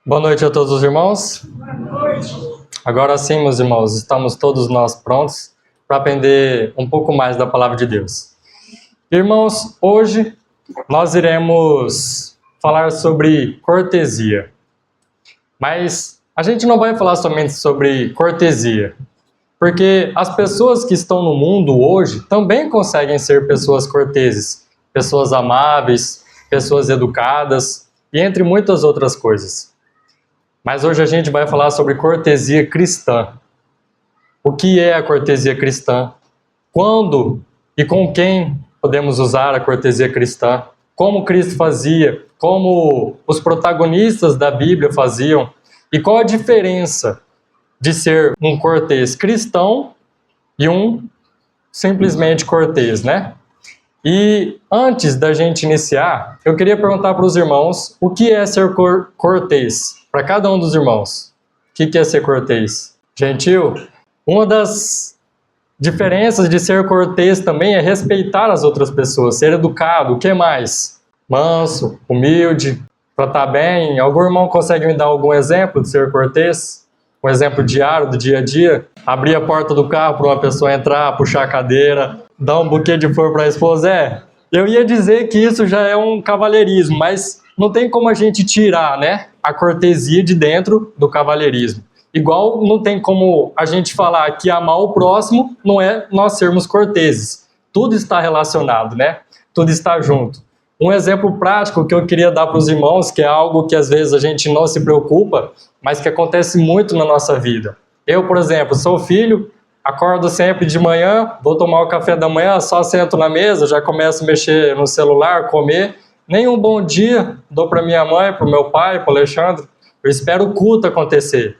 Boa noite a todos os irmãos. Agora sim, meus irmãos, estamos todos nós prontos para aprender um pouco mais da palavra de Deus. Irmãos, hoje nós iremos falar sobre cortesia. Mas a gente não vai falar somente sobre cortesia, porque as pessoas que estão no mundo hoje também conseguem ser pessoas corteses, pessoas amáveis, pessoas educadas e entre muitas outras coisas. Mas hoje a gente vai falar sobre cortesia cristã. O que é a cortesia cristã? Quando e com quem podemos usar a cortesia cristã? Como Cristo fazia? Como os protagonistas da Bíblia faziam? E qual a diferença de ser um cortês cristão e um simplesmente cortês, né? E antes da gente iniciar, eu queria perguntar para os irmãos o que é ser cortês? Para cada um dos irmãos, o que é ser cortês? Gentil? Uma das diferenças de ser cortês também é respeitar as outras pessoas, ser educado. O que mais? Manso, humilde, tratar bem. Algum irmão consegue me dar algum exemplo de ser cortês? Um exemplo diário, do dia a dia? Abrir a porta do carro para uma pessoa entrar, puxar a cadeira, dar um buquê de flor para a esposa? Eu ia dizer que isso já é um cavalheirismo, mas não tem como a gente tirar, né, a cortesia de dentro do cavalheirismo. Igual não tem como a gente falar que amar o próximo não é nós sermos corteses. Tudo está relacionado, né? Tudo está junto. Um exemplo prático que eu queria dar para os irmãos, que é algo que às vezes a gente não se preocupa, mas que acontece muito na nossa vida. Eu, por exemplo, sou filho, acordo sempre de manhã, vou tomar o café da manhã, só sento na mesa, já começo a mexer no celular, comer. Nem um bom dia dou para minha mãe, para o meu pai, para o Alexandre. Eu espero o culto acontecer.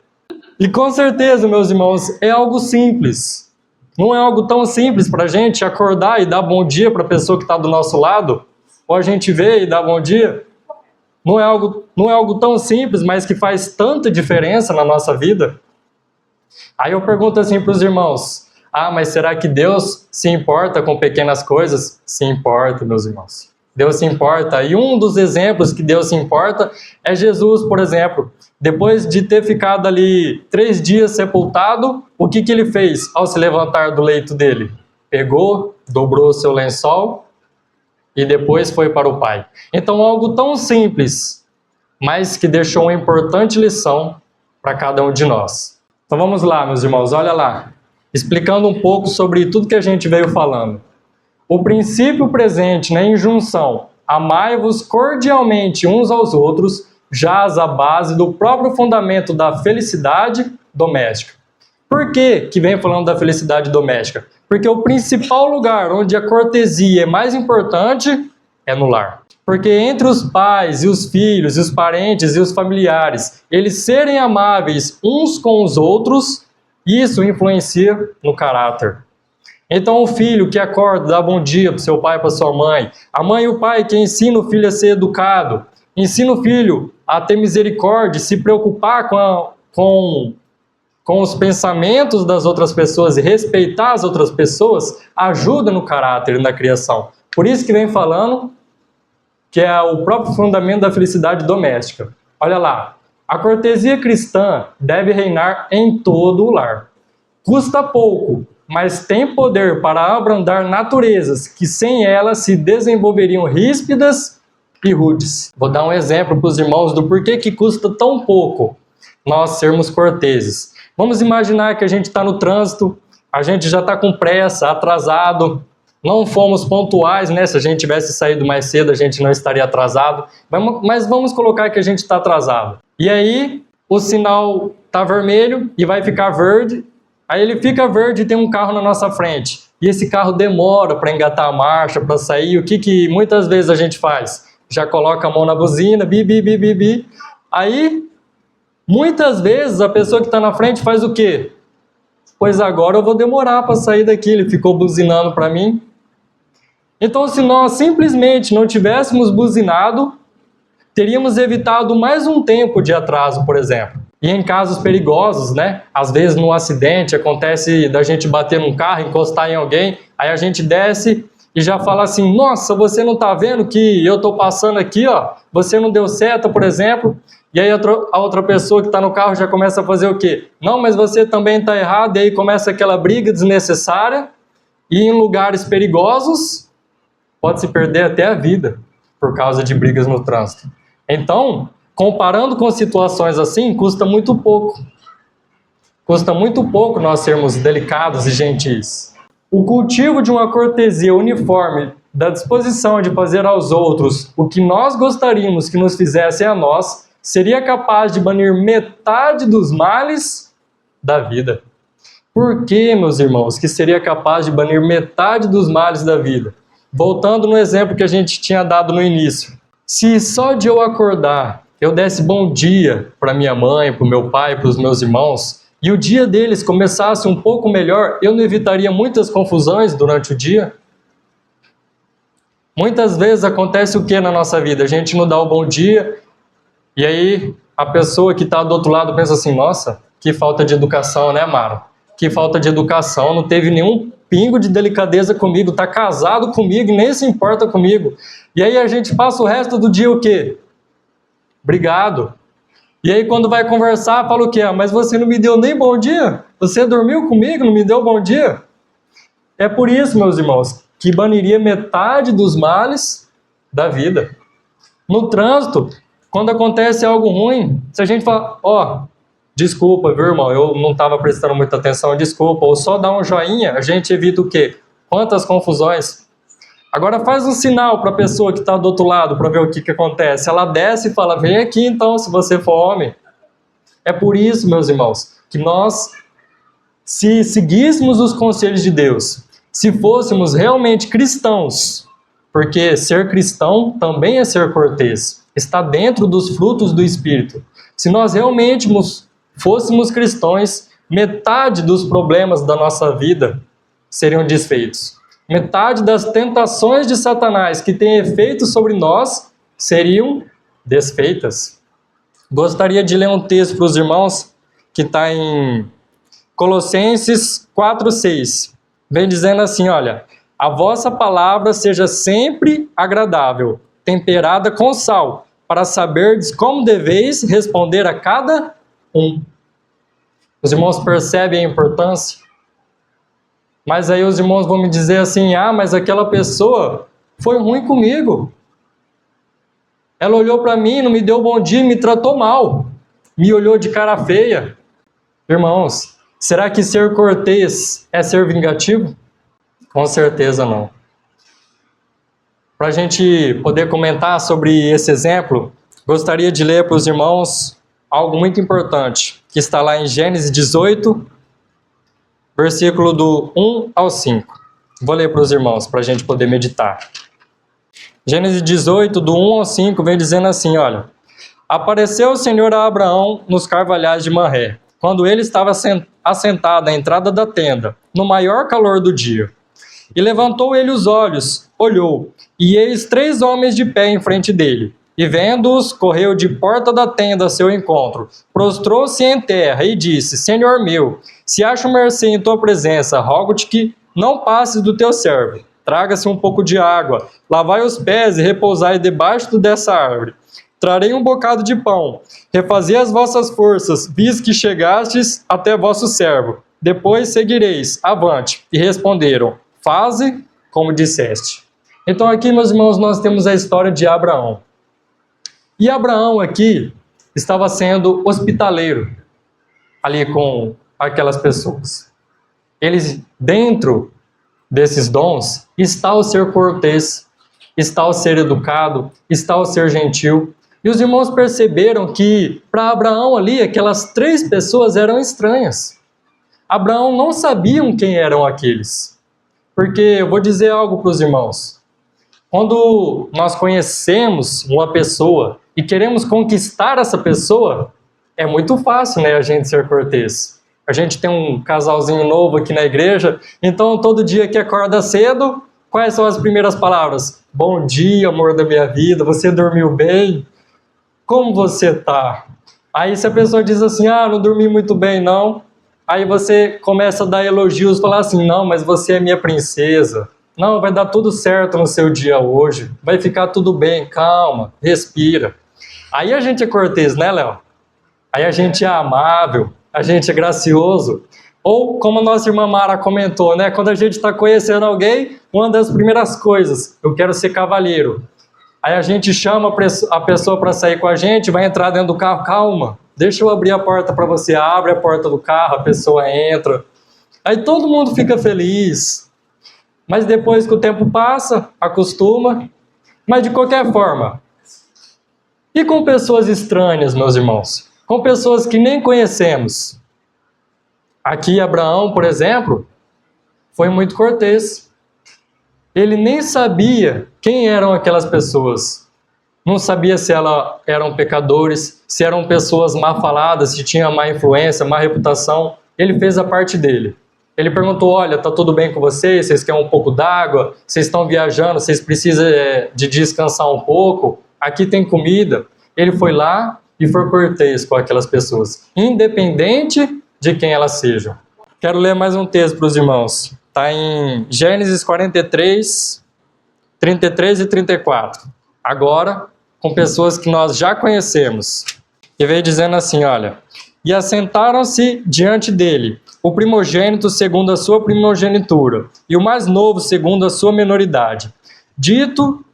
E com certeza, meus irmãos, é algo simples. Não é algo tão simples para a gente acordar e dar bom dia para a pessoa que está do nosso lado, ou a gente vê e dá bom dia. Não é algo tão simples, mas que faz tanta diferença na nossa vida. Aí eu pergunto assim para os irmãos: mas será que Deus se importa com pequenas coisas? Se importa, meus irmãos. Deus se importa. E um dos exemplos que Deus se importa é Jesus, por exemplo. Depois de ter ficado ali 3 dias sepultado, o que ele fez ao se levantar do leito dele? Pegou, dobrou o seu lençol e depois foi para o Pai. Então, algo tão simples, mas que deixou uma importante lição para cada um de nós. Então vamos lá, meus irmãos, olha lá. Explicando um pouco sobre tudo que a gente veio falando. O princípio presente na injunção, amai-vos cordialmente uns aos outros, jaz a base do próprio fundamento da felicidade doméstica. Por que vem falando da felicidade doméstica? Porque o principal lugar onde a cortesia é mais importante é no lar. Porque entre os pais e os filhos, e os parentes e os familiares, eles serem amáveis uns com os outros, isso influencia no caráter. Então o filho que acorda, dá bom dia para o seu pai, para sua mãe. A mãe e o pai que ensina o filho a ser educado. Ensina o filho a ter misericórdia, se preocupar com os pensamentos das outras pessoas e respeitar as outras pessoas, ajuda no caráter e na criação. Por isso que vem falando que é o próprio fundamento da felicidade doméstica. Olha lá, a cortesia cristã deve reinar em todo o lar. Custa pouco, mas tem poder para abrandar naturezas que sem ela se desenvolveriam ríspidas e rudes. Vou dar um exemplo para os irmãos do porquê que custa tão pouco nós sermos corteses. Vamos imaginar que a gente está no trânsito, a gente já está com pressa, atrasado, não fomos pontuais, né? Se a gente tivesse saído mais cedo, a gente não estaria atrasado, mas vamos colocar que a gente está atrasado. E aí, o sinal está vermelho e vai ficar verde. Aí ele fica verde e tem um carro na nossa frente. E esse carro demora para engatar a marcha, para sair. O que muitas vezes a gente faz? Já coloca a mão na buzina, bi, bi, bi, bi, bi. Aí, muitas vezes, a pessoa que está na frente faz o quê? Pois agora eu vou demorar para sair daqui. Ele ficou buzinando para mim. Então, se nós simplesmente não tivéssemos buzinado, teríamos evitado mais um tempo de atraso, por exemplo. E em casos perigosos, né? Às vezes num acidente acontece da gente bater num carro, encostar em alguém, aí a gente desce e já fala assim: nossa, você não está vendo que eu estou passando aqui, ó? Você não deu seta, por exemplo. E aí a outra pessoa que está no carro já começa a fazer o quê? Não, mas você também está errado. E aí começa aquela briga desnecessária. E em lugares perigosos, pode se perder até a vida por causa de brigas no trânsito. Então, comparando com situações assim, custa muito pouco. Custa muito pouco nós sermos delicados e gentis. O cultivo de uma cortesia uniforme, da disposição de fazer aos outros o que nós gostaríamos que nos fizessem a nós, seria capaz de banir metade dos males da vida. Por que, meus irmãos, que seria capaz de banir metade dos males da vida? Voltando no exemplo que a gente tinha dado no início. Se só de eu acordar, eu desse bom dia para minha mãe, para o meu pai, para os meus irmãos, e o dia deles começasse um pouco melhor, eu não evitaria muitas confusões durante o dia? Muitas vezes acontece o que na nossa vida? A gente não dá o bom dia, e aí a pessoa que está do outro lado pensa assim, nossa, que falta de educação, né, Mara? Que falta de educação, não teve nenhum pingo de delicadeza comigo, está casado comigo e nem se importa comigo. E aí a gente passa o resto do dia o quê? Obrigado. E aí quando vai conversar, fala o quê? Ah, mas você não me deu nem bom dia? Você dormiu comigo, não me deu bom dia? É por isso, meus irmãos, que baniria metade dos males da vida. No trânsito, quando acontece algo ruim, se a gente fala, ó, desculpa, viu, irmão, eu não estava prestando muita atenção, desculpa, ou só dá um joinha, a gente evita o quê? Quantas confusões. Agora faz um sinal para a pessoa que está do outro lado, para ver o que acontece. Ela desce e fala, vem aqui então, se você for homem. É por isso, meus irmãos, que nós, se seguíssemos os conselhos de Deus, se fôssemos realmente cristãos, porque ser cristão também é ser cortês, está dentro dos frutos do Espírito. Se nós realmente fôssemos cristãos, metade dos problemas da nossa vida seriam desfeitos. Metade das tentações de Satanás que tem efeito sobre nós seriam desfeitas. Gostaria de ler um texto para os irmãos que está em Colossenses 4:6. Vem dizendo assim, olha, a vossa palavra seja sempre agradável, temperada com sal, para saberdes como deveis responder a cada um. Os irmãos percebem a importância? Mas aí os irmãos vão me dizer assim, ah, mas aquela pessoa foi ruim comigo. Ela olhou para mim, não me deu bom dia, me tratou mal. Me olhou de cara feia. Irmãos, será que ser cortês é ser vingativo? Com certeza não. Para a gente poder comentar sobre esse exemplo, gostaria de ler para os irmãos algo muito importante, que está lá em Gênesis 18, versículo do 1 ao 5. Vou ler para os irmãos, para a gente poder meditar. Gênesis 18, do 1 ao 5, vem dizendo assim, olha. Apareceu o Senhor a Abraão nos carvalhais de Manré, quando ele estava assentado à entrada da tenda, no maior calor do dia. E levantou ele os olhos, olhou, e eis 3 homens de pé em frente dele. E vendo-os, correu de porta da tenda a seu encontro, prostrou-se em terra e disse, Senhor meu, se acho mercê em tua presença, rogo-te que não passes do teu servo. Traga-se um pouco de água, lavai os pés e repousai debaixo dessa árvore. Trarei um bocado de pão, refazei as vossas forças, visto que chegastes até vosso servo. Depois seguireis, avante. E responderam, faze como disseste. Então aqui, meus irmãos, nós temos a história de Abraão. E Abraão aqui estava sendo hospitaleiro ali com aquelas pessoas. Eles, dentro desses dons, está o ser cortês, está o ser educado, está o ser gentil. E os irmãos perceberam que para Abraão ali, aquelas 3 pessoas eram estranhas. Abraão não sabiam quem eram aqueles. Porque eu vou dizer algo para os irmãos. Quando nós conhecemos uma pessoa e queremos conquistar essa pessoa, é muito fácil, né, a gente ser cortês. A gente tem um casalzinho novo aqui na igreja, então todo dia que acorda cedo, quais são as primeiras palavras? Bom dia, amor da minha vida, você dormiu bem? Como você tá? Aí se a pessoa diz assim, ah, não dormi muito bem não, aí você começa a dar elogios, falar assim, não, mas você é minha princesa. Não, vai dar tudo certo no seu dia hoje, vai ficar tudo bem, calma, respira. Aí a gente é cortês, né, Léo? Aí a gente é amável, a gente é gracioso. Ou, como a nossa irmã Mara comentou, né? Quando a gente está conhecendo alguém, uma das primeiras coisas, eu quero ser cavalheiro. Aí a gente chama a pessoa para sair com a gente, vai entrar dentro do carro, calma, deixa eu abrir a porta para você, abre a porta do carro, a pessoa entra. Aí todo mundo fica feliz. Mas depois que o tempo passa, acostuma. Mas de qualquer forma, e com pessoas estranhas, meus irmãos? Com pessoas que nem conhecemos. Aqui Abraão, por exemplo, foi muito cortês. Ele nem sabia quem eram aquelas pessoas. Não sabia se elas eram pecadores, se eram pessoas mal faladas, se tinha má influência, má reputação. Ele fez a parte dele. Ele perguntou, olha, tá tudo bem com vocês? Vocês querem um pouco d'água? Vocês estão viajando? Vocês precisam de descansar um pouco? Aqui tem comida. Ele foi lá e foi cortês com aquelas pessoas, independente de quem elas sejam. Quero ler mais um texto para os irmãos. Está em Gênesis 43, 33 e 34. Agora, com pessoas que nós já conhecemos. E veio dizendo assim, olha... E assentaram-se diante dele, o primogênito segundo a sua primogenitura, e o mais novo segundo a sua menoridade. Disto,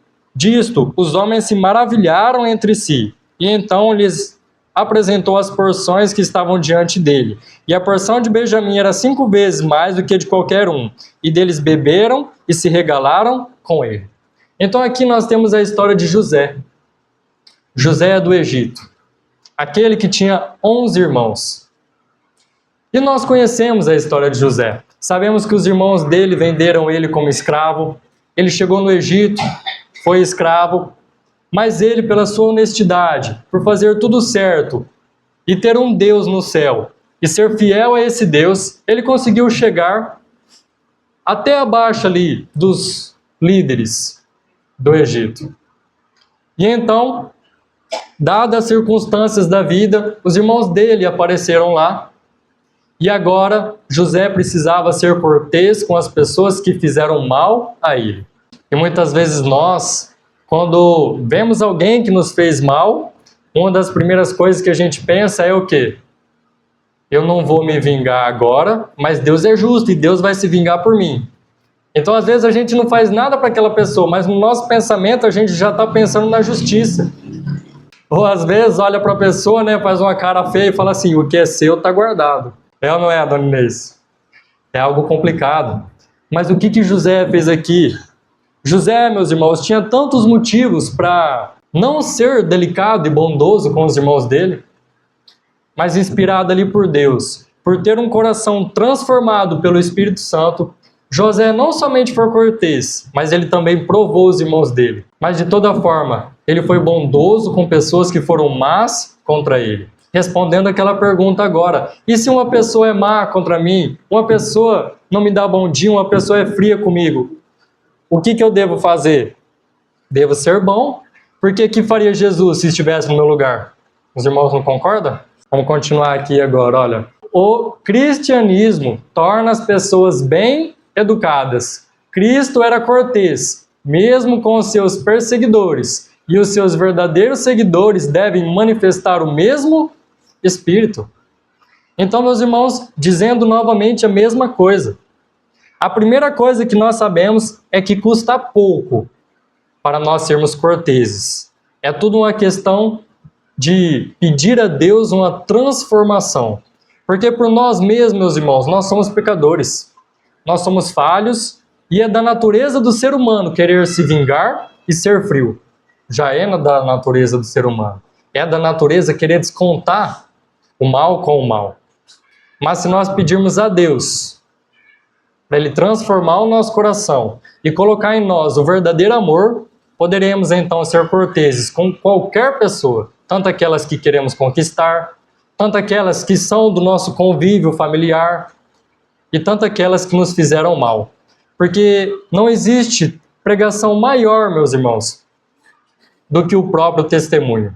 os homens se maravilharam entre si, e então lhes apresentou as porções que estavam diante dele. E a porção de Benjamim era 5 vezes mais do que de qualquer um, e deles beberam e se regalaram com ele. Então aqui nós temos a história de José. José é do Egito. Aquele que tinha 11 irmãos. E nós conhecemos a história de José. Sabemos que os irmãos dele venderam ele como escravo. Ele chegou no Egito, foi escravo. Mas ele, pela sua honestidade, por fazer tudo certo e ter um Deus no céu e ser fiel a esse Deus, ele conseguiu chegar até abaixo ali dos líderes do Egito. E então... dadas as circunstâncias da vida, os irmãos dele apareceram lá. E agora José precisava ser cortês com as pessoas que fizeram mal a ele. E muitas vezes nós, quando vemos alguém que nos fez mal, uma das primeiras coisas que a gente pensa é o quê? Eu não vou me vingar agora, mas Deus é justo e Deus vai se vingar por mim. Então às vezes a gente não faz nada para aquela pessoa, mas no nosso pensamento a gente já está pensando na justiça. Ou às vezes olha para a pessoa, né, faz uma cara feia e fala assim, o que é seu está guardado. É ou não é, dona Inês? É algo complicado. Mas o que José fez aqui? José, meus irmãos, tinha tantos motivos para não ser delicado e bondoso com os irmãos dele, mas inspirado ali por Deus, por ter um coração transformado pelo Espírito Santo, José não somente foi cortês, mas ele também provou os irmãos dele. Mas de toda forma, ele foi bondoso com pessoas que foram más contra ele. Respondendo aquela pergunta agora, e se uma pessoa é má contra mim, uma pessoa não me dá bom dia, uma pessoa é fria comigo, o que eu devo fazer? Devo ser bom, porque o que faria Jesus se estivesse no meu lugar? Os irmãos não concordam? Vamos continuar aqui agora, olha. O cristianismo torna as pessoas bem educadas. Cristo era cortês, mesmo com os seus perseguidores, e os seus verdadeiros seguidores devem manifestar o mesmo espírito. Então, meus irmãos, dizendo novamente a mesma coisa. A primeira coisa que nós sabemos é que custa pouco para nós sermos corteses. É tudo uma questão de pedir a Deus uma transformação. Porque por nós mesmos, meus irmãos, nós somos pecadores. Nós somos falhos e é da natureza do ser humano querer se vingar e ser frio. Já é da natureza do ser humano. É da natureza querer descontar o mal com o mal. Mas se nós pedirmos a Deus para Ele transformar o nosso coração e colocar em nós o verdadeiro amor, poderemos então ser corteses com qualquer pessoa, tanto aquelas que queremos conquistar, tanto aquelas que são do nosso convívio familiar, e tanto aquelas que nos fizeram mal. Porque não existe pregação maior, meus irmãos, do que o próprio testemunho.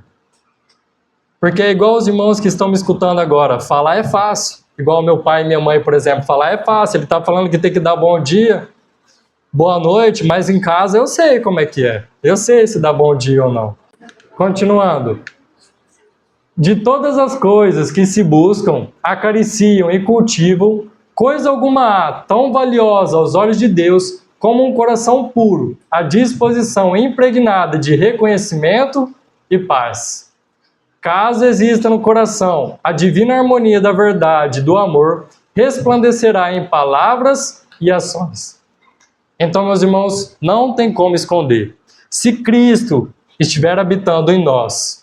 Porque é igual os irmãos que estão me escutando agora, falar é fácil. Igual meu pai e minha mãe, por exemplo, falar é fácil. Ele está falando que tem que dar bom dia, boa noite, mas em casa eu sei como é que é. Eu sei se dá bom dia ou não. Continuando. De todas as coisas que se buscam, acariciam e cultivam, coisa alguma há tão valiosa aos olhos de Deus como um coração puro, à disposição impregnada de reconhecimento e paz. Caso exista no coração a divina harmonia da verdade e do amor, resplandecerá em palavras e ações. Então, meus irmãos, não tem como esconder. Se Cristo estiver habitando em nós,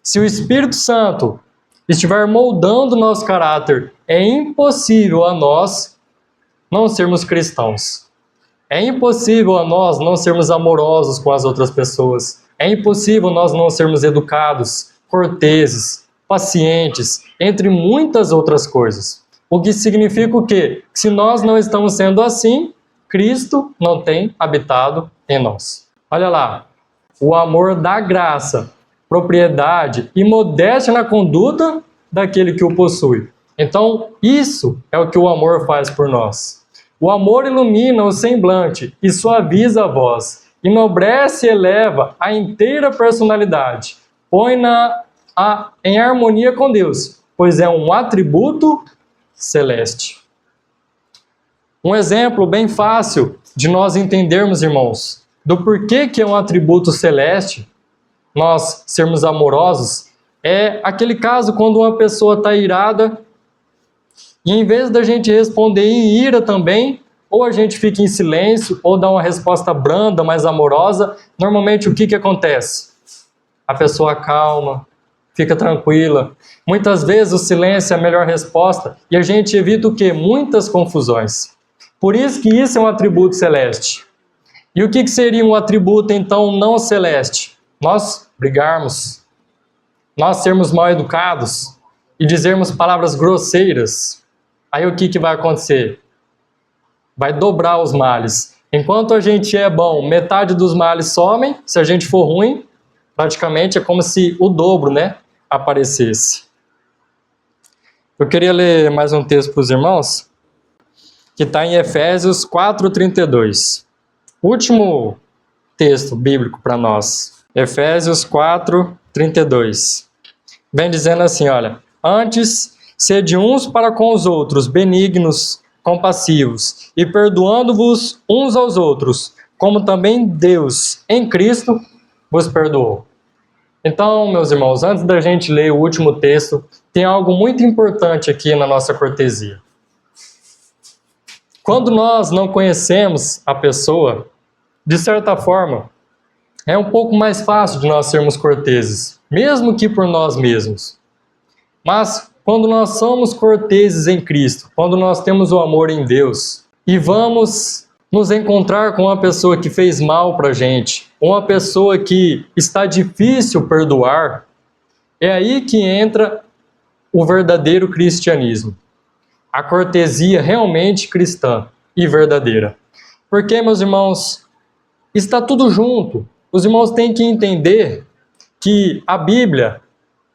se o Espírito Santo estiver moldando o nosso caráter, é impossível a nós não sermos cristãos. É impossível a nós não sermos amorosos com as outras pessoas. É impossível nós não sermos educados, corteses, pacientes, entre muitas outras coisas. O que significa o quê? Que se nós não estamos sendo assim, Cristo não tem habitado em nós. Olha lá, o amor dá graça, propriedade e modéstia na conduta daquele que o possui. Então, isso é o que o amor faz por nós. O amor ilumina o semblante e suaviza a voz, enobrece e eleva a inteira personalidade, põe-na em harmonia com Deus, pois é um atributo celeste. Um exemplo bem fácil de nós entendermos, irmãos, do porquê que é um atributo celeste, nós sermos amorosos, é aquele caso quando uma pessoa está irada e em vez da gente responder em ira também, ou a gente fica em silêncio, ou dá uma resposta branda, mais amorosa, normalmente o que acontece? A pessoa calma, fica tranquila. Muitas vezes o silêncio é a melhor resposta e a gente evita o quê? Muitas confusões. Por isso que isso é um atributo celeste. E o que seria um atributo, então, não celeste? Nós brigarmos, nós sermos mal educados e dizermos palavras grosseiras. Aí o que vai acontecer? Vai dobrar os males. Enquanto a gente é bom, metade dos males somem. Se a gente for ruim, praticamente é como se o dobro, aparecesse. Eu queria ler mais um texto para os irmãos, que está em Efésios 4:32. Último texto bíblico para nós. Efésios 4:32. Vem dizendo assim, olha: antes, sede uns para com os outros benignos, compassivos, e perdoando-vos uns aos outros, como também Deus, em Cristo, vos perdoou. Então, meus irmãos, antes da gente ler o último texto, tem algo muito importante aqui na nossa cortesia. Quando nós não conhecemos a pessoa, de certa forma, é um pouco mais fácil de nós sermos corteses, mesmo que por nós mesmos. Mas quando nós somos corteses em Cristo, quando nós temos o amor em Deus e vamos nos encontrar com uma pessoa que fez mal pra gente, uma pessoa que está difícil perdoar, é aí que entra o verdadeiro cristianismo. A cortesia realmente cristã e verdadeira. Porque, meus irmãos, está tudo junto. Os irmãos têm que entender que a Bíblia,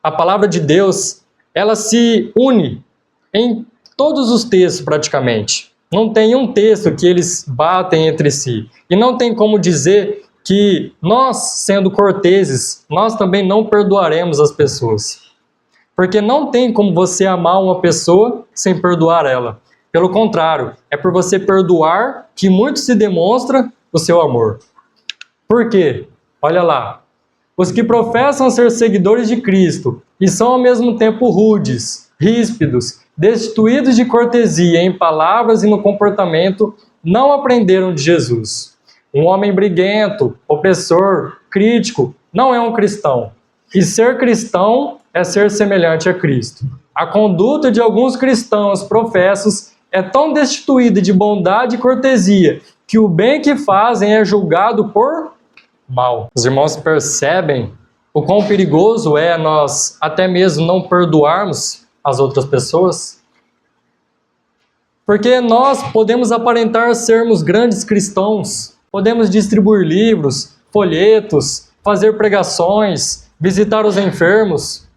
a palavra de Deus, ela se une em todos os textos praticamente. Não tem um texto que eles batem entre si. E não tem como dizer que nós, sendo corteses, nós também não perdoaremos as pessoas. Porque não tem como você amar uma pessoa sem perdoar ela. Pelo contrário, é por você perdoar que muito se demonstra o seu amor. Por quê? Olha lá. Os que professam ser seguidores de Cristo e são ao mesmo tempo rudes, ríspidos, destituídos de cortesia em palavras e no comportamento, não aprenderam de Jesus. Um homem briguento, opressor, crítico, não é um cristão. E ser cristão é ser semelhante a Cristo. A conduta de alguns cristãos professos é tão destituída de bondade e cortesia que o bem que fazem é julgado por mal. Os irmãos percebem o quão perigoso é nós até mesmo não perdoarmos as outras pessoas? Porque nós podemos aparentar sermos grandes cristãos, podemos distribuir livros, folhetos, fazer pregações, visitar os enfermos.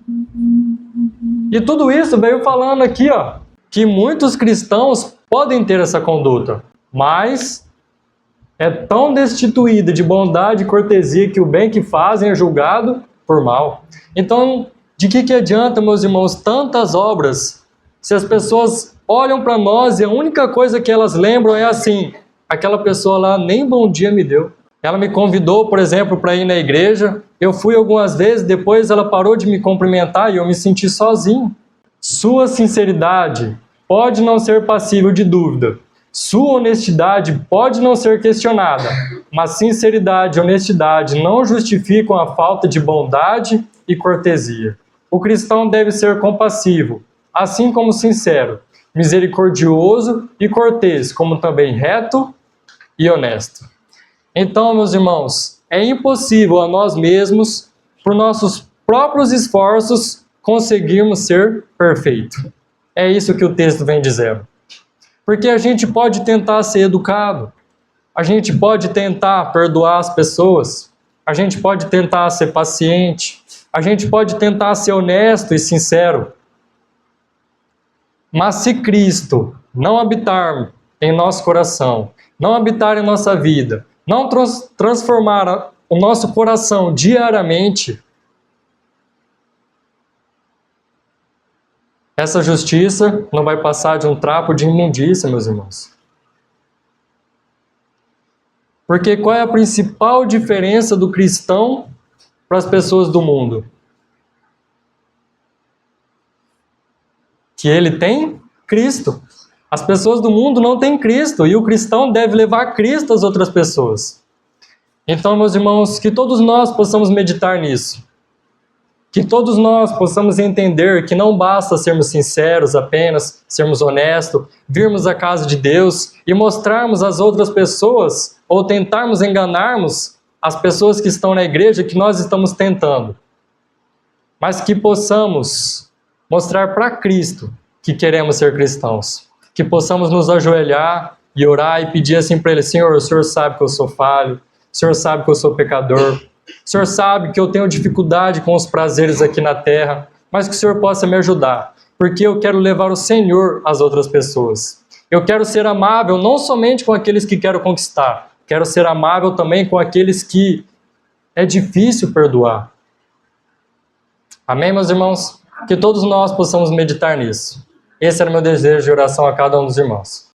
E tudo isso veio falando aqui, que muitos cristãos podem ter essa conduta, mas é tão destituída de bondade e cortesia que o bem que fazem é julgado por mal. Então, De que adianta, meus irmãos, tantas obras, se as pessoas olham para nós e a única coisa que elas lembram é assim, aquela pessoa lá nem bom dia me deu. Ela me convidou, por exemplo, para ir na igreja, eu fui algumas vezes, depois ela parou de me cumprimentar e eu me senti sozinho. Sua sinceridade pode não ser passível de dúvida. Sua honestidade pode não ser questionada, mas sinceridade e honestidade não justificam a falta de bondade e cortesia. O cristão deve ser compassivo, assim como sincero, misericordioso e cortês, como também reto e honesto. Então, meus irmãos, é impossível a nós mesmos, por nossos próprios esforços, conseguirmos ser perfeito. É isso que o texto vem dizendo. Porque a gente pode tentar ser educado, a gente pode tentar perdoar as pessoas, a gente pode tentar ser paciente, a gente pode tentar ser honesto e sincero. Mas se Cristo não habitar em nosso coração, não habitar em nossa vida, não transformar o nosso coração diariamente, essa justiça não vai passar de um trapo de imundícia, meus irmãos. Porque qual é a principal diferença do cristão para as pessoas do mundo? Que ele tem Cristo. As pessoas do mundo não têm Cristo e o cristão deve levar Cristo às outras pessoas. Então, meus irmãos, que todos nós possamos meditar nisso. Que todos nós possamos entender que não basta sermos sinceros apenas, sermos honestos, virmos à casa de Deus e mostrarmos às outras pessoas ou tentarmos enganarmos as pessoas que estão na igreja que nós estamos tentando. Mas que possamos mostrar para Cristo que queremos ser cristãos. Que possamos nos ajoelhar e orar e pedir assim para Ele: Senhor, o Senhor sabe que eu sou falho, o Senhor sabe que eu sou pecador, o Senhor sabe que eu tenho dificuldade com os prazeres aqui na terra, mas que o Senhor possa me ajudar, porque eu quero levar o Senhor às outras pessoas. Eu quero ser amável não somente com aqueles que quero conquistar, quero ser amável também com aqueles que é difícil perdoar. Amém, meus irmãos? Que todos nós possamos meditar nisso. Esse era o meu desejo de oração a cada um dos irmãos.